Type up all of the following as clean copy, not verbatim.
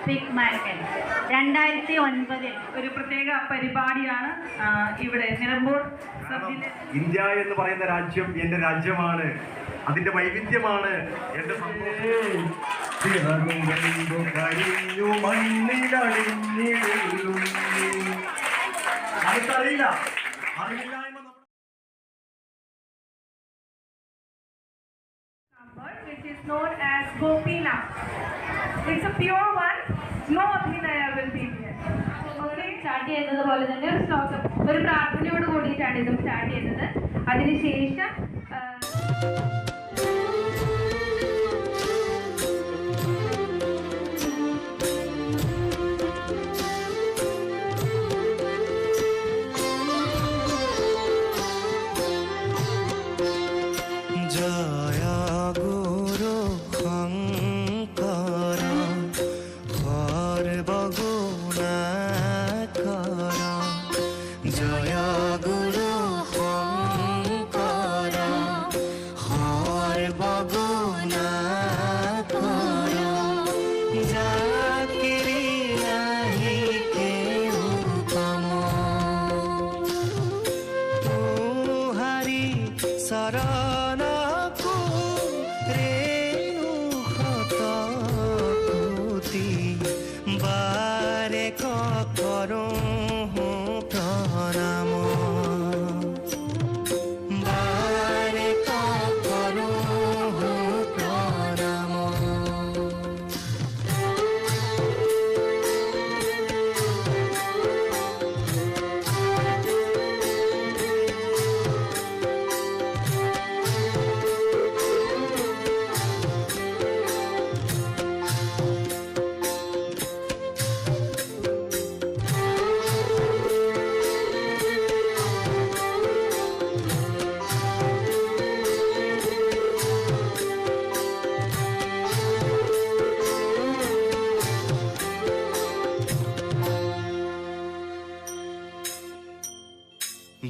Speak മലക്കൻ 2009 ഒരു പ്രത്യേക പരിപാടിയാണ് ഇവിടെ നിലമ്പൂർ ഇന്ത്യ എന്ന് പറയുന്ന രാജ്യം എൻ്റെ രാജ്യമാണ്, അതിൻ്റെ വൈവിധ്യമാണ് എൻ്റെ അറിയില്ല which is known as Gopina. It's a pure one. No Abhinaya will be there. Okay. Start ചെയ്യുന്നത് പോലെ തന്നെ ഒരു ശ്ലോകം, ഒരു പ്രാർത്ഥനയോട് കൂടിയിട്ടാണ് ഇതും സ്റ്റാർട്ട് ചെയ്യുന്നത്. അതിനുശേഷം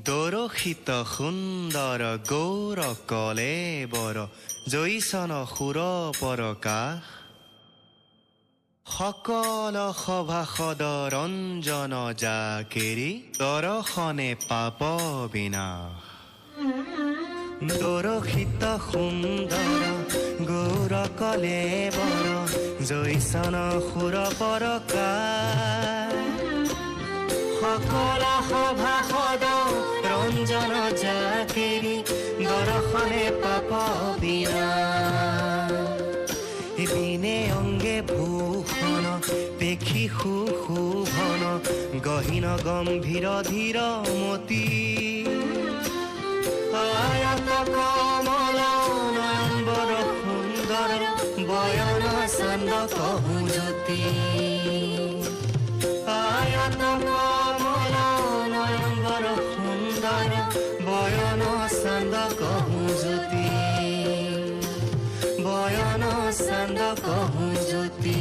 দৰশিত সুন্দৰ গৌৰ কলেবৰ জৈচন সুৰ পৰকাশ সকল সভাসদ ৰঞ্জন জাকেৰি দৰ্শনে পাপ বিনাশ দৰশিত সুন্দৰ গৌৰ কলেবৰ জৈচন সুৰ পৰকাশ সকল সভাসদ ৰঞ্জন জাকেৰি দৰ্শনে পাপ বিনাশ বিনে অঙ্গে ভূষণ পেখি সুশোভন গহীন গম্ভীৰ ধীৰ মতি আয়ত কমল নয়নবৰ সুন্দৰ বয়ন চন্দ কহু জ্যোতি আয়ত কমল নয়নবৰ সুন্দৰ বয়ন চন্দ কহু জ্যোতি বয়ন চন্দ কহু জ্যোতি